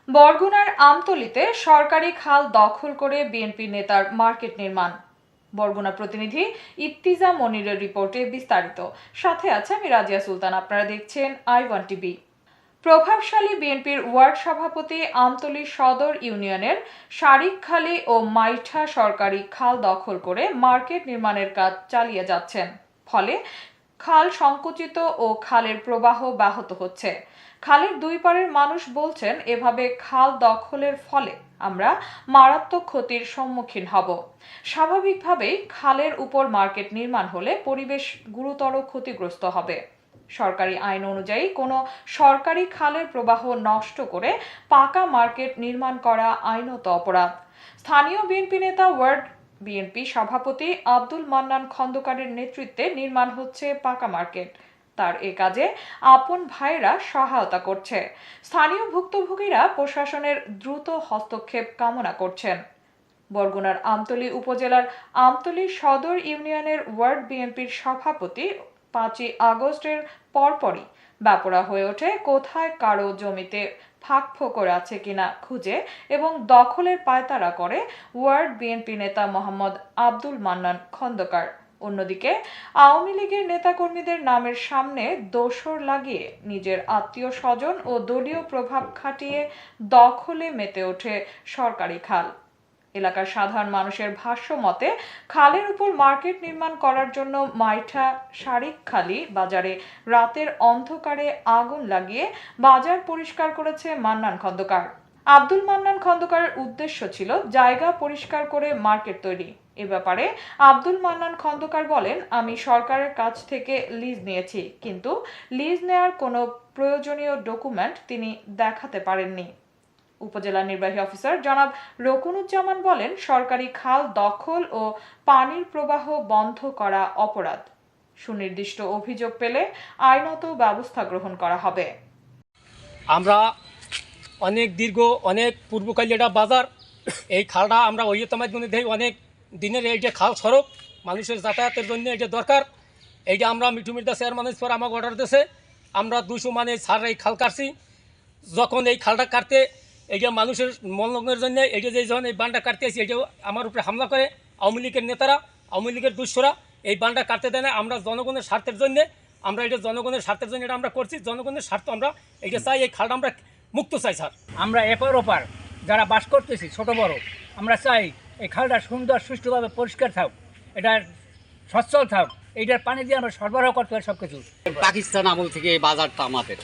বরগুনার আমতলীতে সরকারি খাল দখল করে বিএনপি নেতার মার্কেট নির্মাণ। বরগুনা প্রতিনিধি ইত্তিজা মনিরের রিপোর্টে বিস্তারিত। সাথে আছে আমি রাজিয়া সুলতান। আপনারা দেখছেন i1 টিভি। প্রভাবশালী বিএনপির ওয়ার্ড সভাপতি আমতলী সদর ইউনিয়নের শারিকখালী ও মাইঠা সরকারি খাল দখল করে মার্কেট নির্মাণের কাজ চালিয়ে যাচ্ছেন। ফলে খাল সংকুচিত ও খালের প্রবাহ ব্যাহত হচ্ছে। খালের দুই পারের মানুষ বলছেন, এভাবে খাল দখলের ফলে আমরা মারাত্মক ক্ষতির সম্মুখীন হব। স্বাভাবিকভাবেই খালের উপর মার্কেট নির্মাণ হলে পরিবেশ গুরুতর ক্ষতিগ্রস্ত হবে। সরকারি আইন অনুযায়ী কোনো সরকারি খালের প্রবাহ নষ্ট করে পাকা মার্কেট নির্মাণ করা আইনত অপরাধ। স্থানীয় বিএনপি নেতা ওয়ার্ড বিএনপি সভাপতি আব্দুল মান্নান খন্দকারের নেতৃত্বে নির্মাণ হচ্ছে পাকা মার্কেট। তার এ কাজে আপন ভাইরা সহায়তা করছে। স্থানীয় ভুক্তভোগীরা প্রশাসনের দ্রুত হস্তক্ষেপ কামনা করছেন। বরগুনার আমতলী উপজেলার আমতলী সদর ইউনিয়নের ওয়ার্ড বিএনপির সভাপতি 5ই আগস্টের পরপরই ব্যাপরা হয়ে ওঠে কোথায় কারো জমিতে ফাঁকফোকর আছে কিনা খুঁজে এবং দখলের পায়তারা করে ওয়ার্ড বিএনপি নেতা মোহাম্মদ আব্দুল মান্নান খন্দকার। অন্যদিকে আওয়ামী লীগের নেতাকর্মীদের নামের সামনে দোসর লাগিয়ে নিজের আত্মীয় স্বজন ও দলীয় প্রভাব খাটিয়ে দখলে মেতে ওঠে সরকারি খাল। এলাকার সাধারণ মানুষের ভাষ্য মতে, খালের উপর মার্কেট নির্মাণ করার জন্য মাইঠা শারিকখালী বাজারে রাতের অন্ধকারে আগুন লাগিয়ে বাজার পরিষ্কার করেছে মান্নান খন্দকার। আব্দুল মান্নান খন্দকারের উদ্দেশ্য ছিল জায়গা পরিষ্কার করে মার্কেট তৈরি। এ ব্যাপারে আব্দুল মান্নান খন্দকার বলেন, আমি সরকারের কাছ থেকে লিজ নিয়েছি, কিন্তু লিজ নেয়ার কোনো প্রয়োজনীয় ডকুমেন্ট তিনি দেখাতে পারেননি। উপজেলা নির্বাহী অফিসার জনাব রকুনুজ্জামান বলেন, সরকারি খাল দখল ও পানির প্রবাহ বন্ধ করা অপরাধ। সুনির্দিষ্ট অভিযোগ পেলে আইনত ব্যবস্থা গ্রহণ করা হবে। আমরা অনেক পূর্বকাল এটা বাজার, এই খালটা আমরা ওইতমার জন্য দেখি অনেক দিনের এইটা খাল সড়ক মানুষের যাতায়াতের জন্য এটা দরকার। এইটা আমরা মিঠুমিটা চেয়ারম্যানের পর আমাকে অর্ডার দিয়েছে, আমরা 200 মানে সার এই খাল কাটছি। যখন এই খালটা কাটতে এইটা মানুষের মনোলগ্নের জন্য এইটা যে যখন এই বানটা কাটতে আসি, এইটা আমার উপরে হামলা করে আওয়ামী লীগের নেতারা, আওয়ামী লীগের দুঃসরা এই বানটা কাটতে দেয় না। আমরা জনগণের স্বার্থের জন্য জনগণের স্বার্থের জন্য এটা আমরা করছি। জনগণের স্বার্থ আমরা এটা চাই, এই খালটা আমরা মুক্ত চাই স্যার। আমরা এপার ওপার যারা বাস করতেছি ছোট বড়, আমরা চাই এই খালটা সুন্দর সুষ্ঠুভাবে পরিষ্কার থাক, এটা সচ্ছল থাক, এইটার পানি দিয়ে আমরা সরবরাহ করতে পারি সব কিছু। পাকিস্তান আমল থেকে এই বাজারটা আমাদের,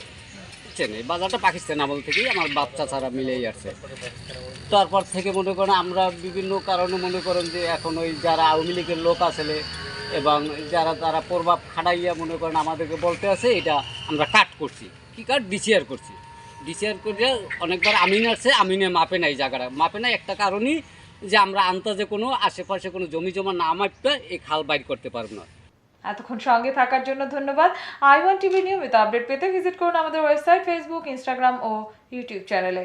বুঝছেন, এই বাজারটা পাকিস্তান আমল থেকেই আমার বাচ্চা ছাড়া মিলেই আসছে। তারপর থেকে মনে করেন আমরা বিভিন্ন কারণে মনে করেন যে এখন ওই যারা আওয়ামী লীগের লোক আসলে এবং যারা তারা প্রভাব খাটাইয়া মনে করেন আমাদেরকে বলতে আছে এটা আমরা কাট করছি। কি কাট? ডিসিআর করছি। ডিসিআর করে অনেকবার আমিন আসছে, আমিনে মাপে নাই, জায়গাটা মাপে নাই। একটা কারণই যে আমরা আন্তাজে কোনো আশেপাশে কোনো জমি জমা না মাপতে এই খাল বাইর করতে পারব না। এতক্ষণ সঙ্গে থাকার জন্য ধন্যবাদ। i1 টিভি নিয়মিত আপডেট পেতে ভিজিট করুন আমাদের ওয়েবসাইট, ফেসবুক, ইনস্টাগ্রাম ও ইউটিউব চ্যানেলে।